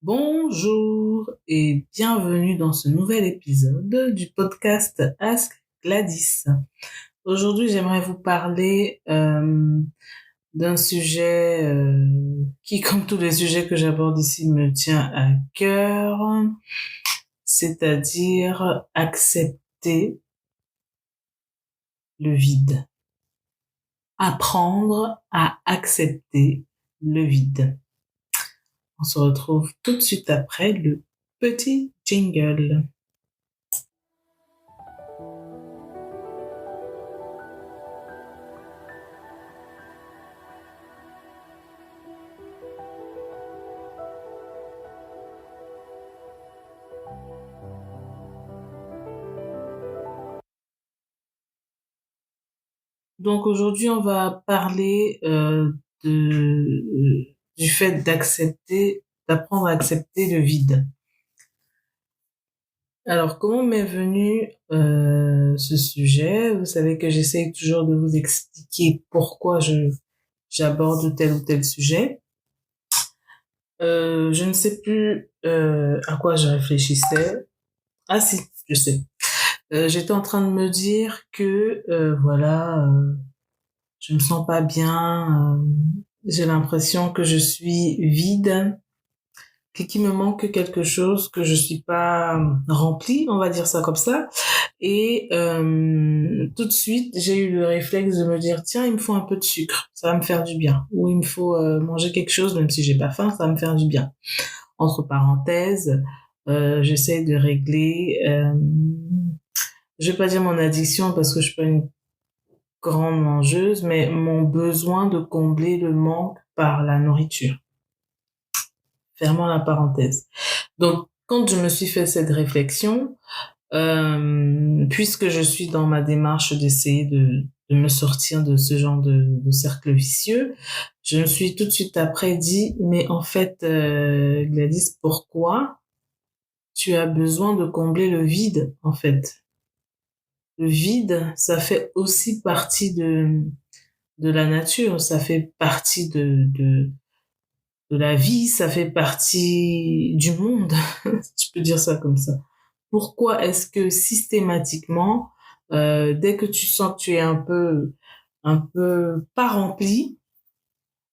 Bonjour et bienvenue dans ce nouvel épisode du podcast Ask Gladys. Aujourd'hui, j'aimerais vous parler d'un sujet qui, comme tous les sujets que j'aborde ici, me tient à cœur, c'est-à-dire accepter le vide. Apprendre à accepter le vide. On se retrouve tout de suite après le petit jingle. Donc aujourd'hui, on va parler du fait d'apprendre à accepter le vide. Alors, comment m'est venu ce sujet? Vous savez que j'essaye toujours de vous expliquer pourquoi j'aborde tel ou tel sujet. Je ne sais plus à quoi je réfléchissais. Ah si, je sais. J'étais en train de me dire que je me sens pas bien, j'ai l'impression que je suis vide, qu'il me manque quelque chose, que je suis pas remplie, on va dire ça comme ça. Et tout de suite, j'ai eu le réflexe de me dire, tiens, il me faut un peu de sucre, ça va me faire du bien. Ou il me faut manger quelque chose, même si j'ai pas faim, ça va me faire du bien. Entre parenthèses, j'essaie de régler, je vais pas dire mon addiction parce que je suis pas une grande mangeuse, mais mon besoin de combler le manque par la nourriture. Fermons la parenthèse. Donc, quand je me suis fait cette réflexion, puisque je suis dans ma démarche d'essayer de me sortir de ce genre de cercle vicieux, je me suis tout de suite après dit, mais en fait, Gladys, pourquoi tu as besoin de combler le vide, en fait? Le vide, ça fait aussi partie de la nature, ça fait partie de la vie, ça fait partie du monde, si je peux dire ça comme ça. Pourquoi est-ce que systématiquement, dès que tu sens que tu es un peu pas rempli,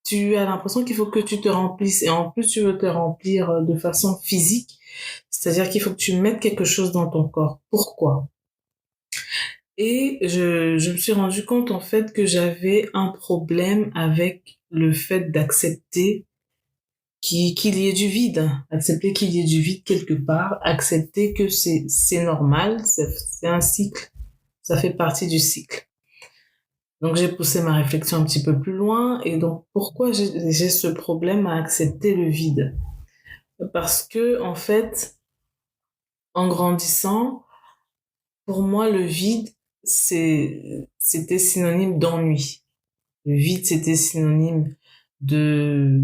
tu as l'impression qu'il faut que tu te remplisses et en plus tu veux te remplir de façon physique, c'est-à-dire qu'il faut que tu mettes quelque chose dans ton corps. Pourquoi? Et je me suis rendu compte en fait que j'avais un problème avec le fait d'accepter qu'il y ait du vide, accepter qu'il y ait du vide quelque part, accepter que c'est normal, c'est un cycle, ça fait partie du cycle. Donc j'ai poussé ma réflexion un petit peu plus loin et donc pourquoi j'ai ce problème à accepter le vide? Parce que en fait, en grandissant, pour moi le vide c'était synonyme d'ennui. Le vide c'était synonyme de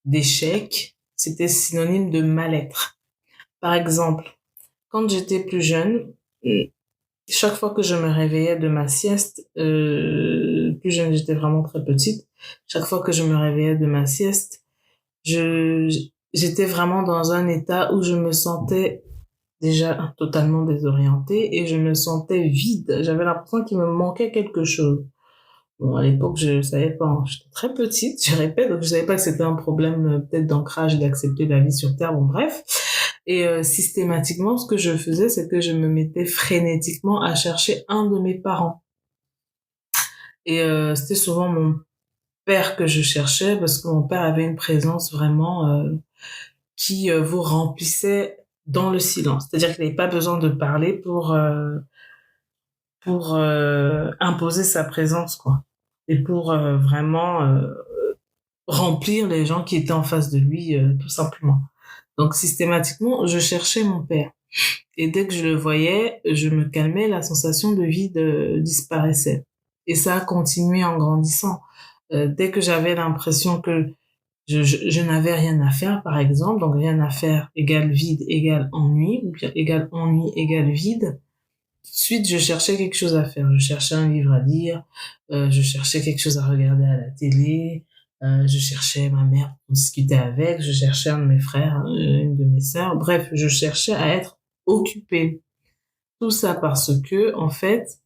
d'échec, c'était synonyme de mal-être. Par exemple, quand j'étais plus jeune, chaque fois que je me réveillais de ma sieste, plus jeune, j'étais vraiment très petite, chaque fois que je me réveillais de ma sieste, je, j'étais vraiment dans un état où je me sentais déjà totalement désorientée et je me sentais vide. J'avais l'impression qu'il me manquait quelque chose. Bon, à l'époque, je savais pas, hein. J'étais très petite, je répète, donc je savais pas que c'était un problème peut-être d'ancrage, d'accepter la vie sur Terre, bon bref. Et systématiquement, ce que je faisais, c'est que je me mettais frénétiquement à chercher un de mes parents. Et c'était souvent mon père que je cherchais parce que mon père avait une présence vraiment qui vous remplissait dans le silence. C'est-à-dire qu'il n'avait pas besoin de parler pour imposer sa présence, quoi. Et pour vraiment remplir les gens qui étaient en face de lui, tout simplement. Donc systématiquement, je cherchais mon père. Et dès que je le voyais, je me calmais, la sensation de vide disparaissait. Et ça a continué en grandissant. Dès que j'avais l'impression que je n'avais rien à faire, par exemple, donc rien à faire égale vide égale ennui, ou bien égale ennui égale vide, tout de suite je cherchais quelque chose à faire. Je cherchais un livre à lire, je cherchais quelque chose à regarder à la télé, Je cherchais ma mère pour discuter avec, je cherchais un de mes frères, une de mes sœurs. Bref, je cherchais à être occupée. Tout ça parce que, en fait,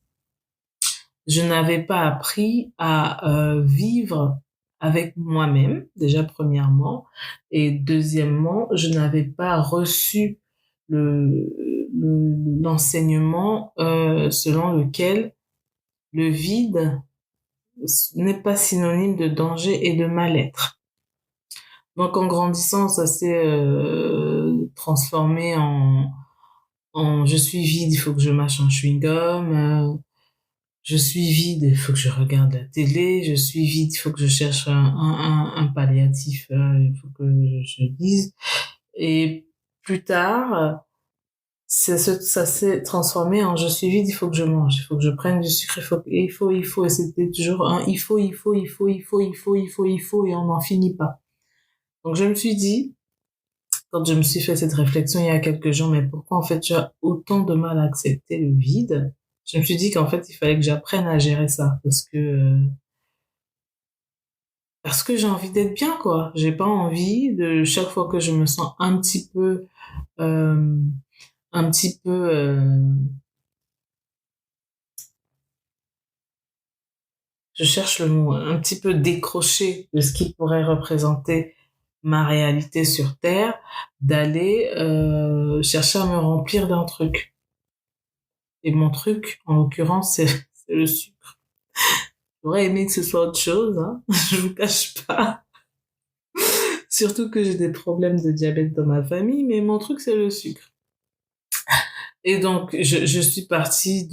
je n'avais pas appris à vivre avec moi-même, déjà premièrement, et deuxièmement, je n'avais pas reçu l'enseignement selon lequel le vide n'est pas synonyme de danger et de mal-être. Donc en grandissant, ça s'est transformé en je suis vide, il faut que je mâche un chewing-gum. Je suis vide, il faut que je regarde la télé. Je suis vide, il faut que je cherche un palliatif. Il faut que je lise. Et plus tard, ça s'est transformé en je suis vide, il faut que je mange, il faut que je prenne du sucre, il faut, et c'était toujours un il faut, et on n'en finit pas. Donc je me suis dit, quand je me suis fait cette réflexion il y a quelques jours, mais pourquoi en fait tu as autant de mal à accepter le vide? Je me suis dit qu'en fait il fallait que j'apprenne à gérer ça parce que j'ai envie d'être bien quoi. J'ai pas envie de chaque fois que je me sens euh, un petit peu je cherche le mot, un petit peu décroché de ce qui pourrait représenter ma réalité sur Terre, d'aller chercher à me remplir d'un truc. Et mon truc, en l'occurrence, c'est le sucre. J'aurais aimé que ce soit autre chose, hein. Je vous cache pas. Surtout que j'ai des problèmes de diabète dans ma famille, mais mon truc, c'est le sucre. Et donc, je suis partie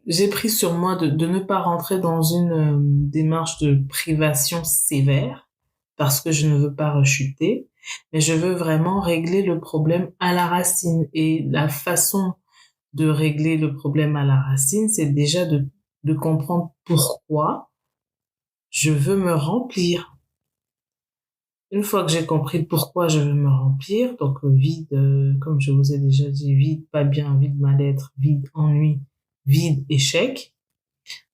j'ai pris sur moi de ne pas rentrer dans une démarche de privation sévère, parce que je ne veux pas rechuter, mais je veux vraiment régler le problème à la racine. Et la façon de régler le problème à la racine, c'est déjà de comprendre pourquoi je veux me remplir. Une fois que j'ai compris pourquoi je veux me remplir, donc vide, comme je vous ai déjà dit, vide, pas bien, vide, mal-être, vide, ennui, vide, échec,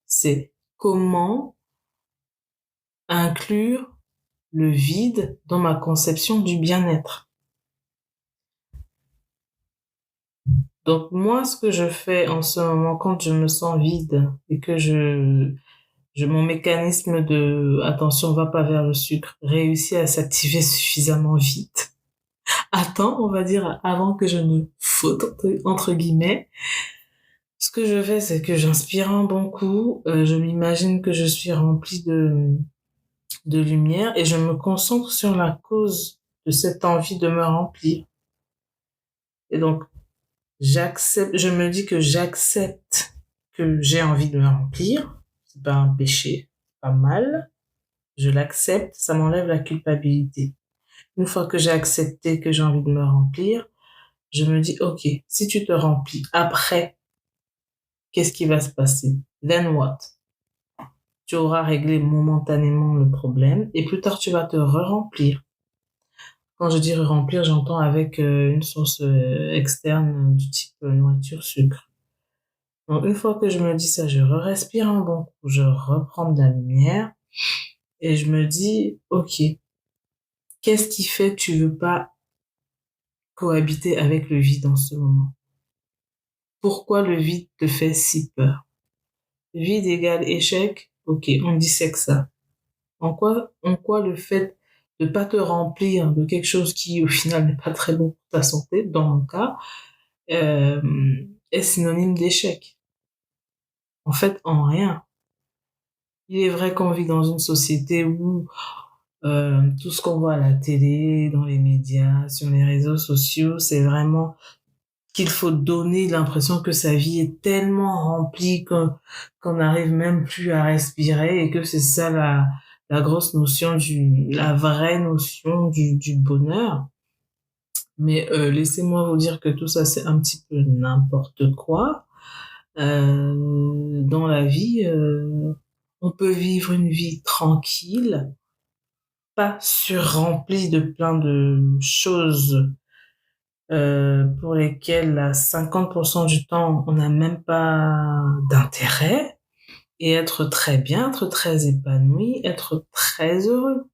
c'est comment inclure le vide dans ma conception du bien-être. Donc moi, ce que je fais en ce moment quand je me sens vide et que mon mécanisme de attention va pas vers le sucre réussit à s'activer suffisamment vite. Attends, on va dire avant que je ne faute entre guillemets. Ce que je fais, c'est que j'inspire un bon coup, je m'imagine que je suis remplie de lumière et je me concentre sur la cause de cette envie de me remplir. Et donc je me dis que j'accepte que j'ai envie de me remplir. C'est pas un péché, pas mal. Je l'accepte, ça m'enlève la culpabilité. Une fois que j'ai accepté que j'ai envie de me remplir, je me dis, OK, si tu te remplis, après, qu'est-ce qui va se passer? Then what? Tu auras réglé momentanément le problème et plus tard, tu vas te re-remplir. Quand je dis re-remplir, j'entends avec une source externe du type nourriture, sucre. Donc, une fois que je me dis ça, je respire un bon coup, je reprends de la lumière et je me dis, OK, qu'est-ce qui fait que tu veux pas cohabiter avec le vide en ce moment? Pourquoi le vide te fait si peur? Vide égale échec, ok, on dissèque ça. En quoi le fait de pas te remplir de quelque chose qui au final n'est pas très bon pour ta santé, dans mon cas, euh, est synonyme d'échec? En fait, en rien. Il est vrai qu'on vit dans une société où tout ce qu'on voit à la télé, dans les médias, sur les réseaux sociaux, c'est vraiment qu'il faut donner l'impression que sa vie est tellement remplie qu'on n'arrive même plus à respirer et que c'est ça la grosse notion la vraie notion du bonheur. Mais laissez-moi vous dire que tout ça c'est un petit peu n'importe quoi. Dans la vie, on peut vivre une vie tranquille, pas surremplie de plein de choses pour lesquels à 50% du temps, on n'a même pas d'intérêt. et être très bien, être très épanoui, être très heureux.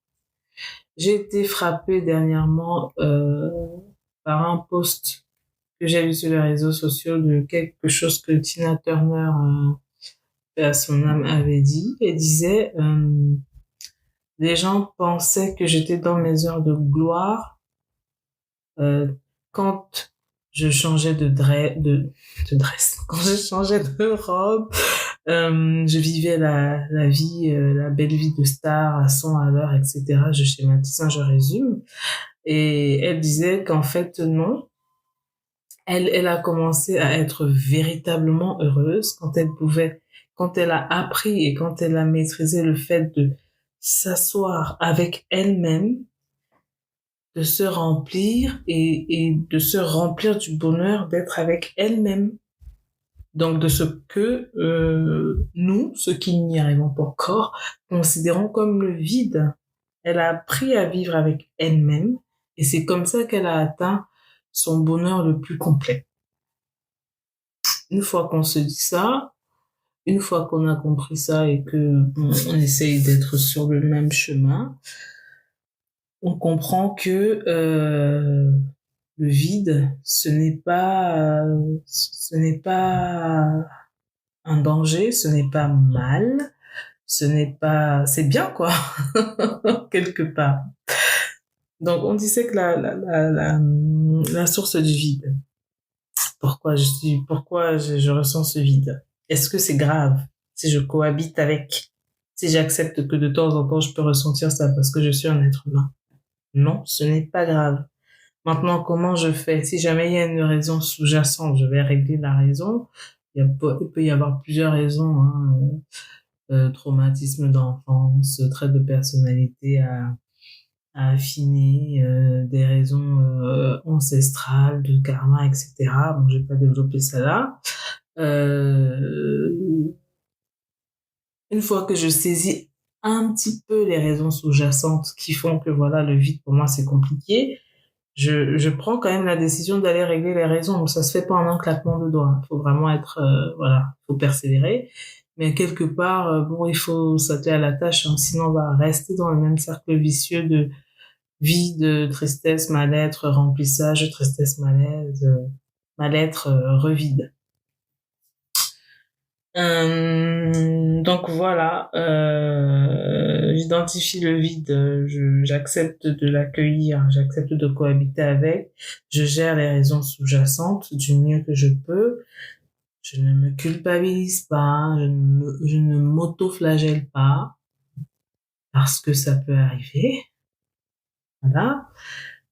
J'ai été frappée dernièrement par un post que j'ai vu sur les réseaux sociaux de quelque chose que Tina Turner, paix à son âme, avait dit. Elle disait, les gens pensaient que j'étais dans mes heures de gloire euh, quand je changeais de dress, quand je changeais de robe. Je vivais la vie, la belle vie de star à 100 à l'heure, etc. Je schématise, je résume. Et elle disait qu'en fait, non. Elle a commencé à être véritablement heureuse quand elle a appris et quand elle a maîtrisé le fait de s'asseoir avec elle-même, de se remplir et de se remplir du bonheur d'être avec elle-même. Donc de ce que nous, ceux qui n'y arrivons pas encore, considérons comme le vide. Elle a appris à vivre avec elle-même et c'est comme ça qu'elle a atteint son bonheur le plus complet. Une fois qu'on se dit ça, une fois qu'on a compris ça et que on essaye d'être sur le même chemin, on comprend que le vide, ce n'est pas un danger, ce n'est pas mal, c'est bien quoi, quelque part. Donc on disait que la source du vide, pourquoi je ressens ce vide? Est-ce que c'est grave si je cohabite avec, si j'accepte que de temps en temps je peux ressentir ça parce que je suis un être humain? Non, ce n'est pas grave. Maintenant, comment je fais? Si jamais il y a une raison sous-jacente, je vais régler la raison. Il peut y avoir plusieurs raisons, hein, traumatisme d'enfance, trait de personnalité à affiner, des raisons ancestrales, de karma, etc. Bon, je vais pas développer ça là. Euh, une fois que je saisis un petit peu les raisons sous-jacentes qui font que voilà, le vide pour moi c'est compliqué, je prends quand même la décision d'aller régler les raisons. Donc ça se fait pas en un claquement de doigts. Il faut vraiment être, voilà, faut persévérer. Mais quelque part, bon, il faut s'atteler à la tâche, hein, sinon on va rester dans le même cercle vicieux de vide, tristesse, mal-être, remplissage, tristesse, malaise, mal-être, revide. Donc voilà, j'identifie le vide, j'accepte de l'accueillir, j'accepte de cohabiter avec, je gère les raisons sous-jacentes du mieux que je peux, je ne me culpabilise pas, je ne m'auto-flagelle pas, parce que ça peut arriver, voilà,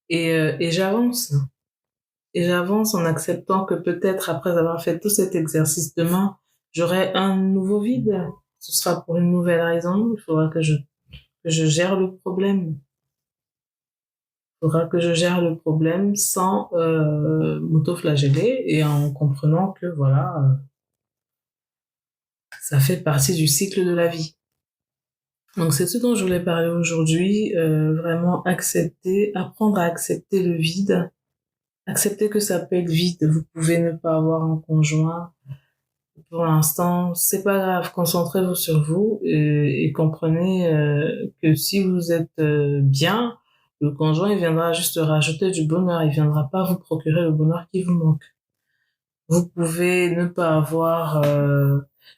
et j'avance. Et j'avance en acceptant que peut-être après avoir fait tout cet exercice demain, j'aurai un nouveau vide. Ce sera pour une nouvelle raison. Il faudra que je gère le problème. Il faudra que je gère le problème sans m'auto-flageller et en comprenant que voilà, ça fait partie du cycle de la vie. Donc c'est ce dont je voulais parler aujourd'hui. Vraiment accepter, apprendre à accepter le vide. Accepter que ça peut être vide. Vous pouvez ne pas avoir un conjoint. Pour l'instant, c'est pas grave. Concentrez-vous sur vous et comprenez que si vous êtes bien, le conjoint il viendra juste rajouter du bonheur. Il viendra pas vous procurer le bonheur qui vous manque. Vous pouvez ne pas avoir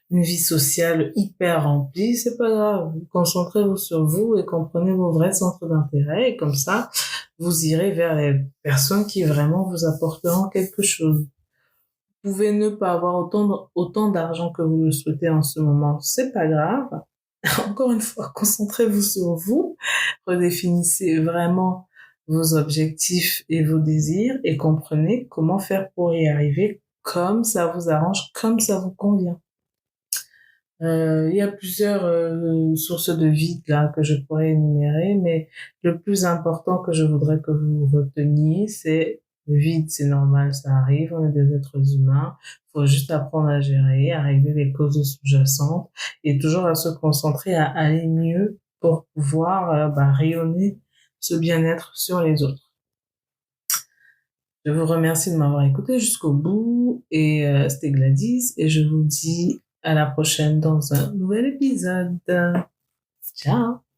une vie sociale hyper remplie, c'est pas grave. Concentrez-vous sur vous et comprenez vos vrais centres d'intérêt et comme ça, vous irez vers les personnes qui vraiment vous apporteront quelque chose. Vous pouvez ne pas avoir autant d'argent que vous le souhaitez en ce moment, c'est pas grave. Encore une fois, concentrez-vous sur vous, redéfinissez vraiment vos objectifs et vos désirs et comprenez comment faire pour y arriver comme ça vous arrange, comme ça vous convient. Il y a plusieurs sources de vide là que je pourrais énumérer, mais le plus important que je voudrais que vous reteniez, c'est le vide, c'est normal, ça arrive, on est des êtres humains, faut juste apprendre à gérer, à régler les causes sous-jacentes et toujours à se concentrer à aller mieux pour pouvoir rayonner ce bien-être sur les autres. Je vous remercie de m'avoir écouté jusqu'au bout et c'était Gladys et je vous dis À la prochaine dans un nouvel épisode. Ciao!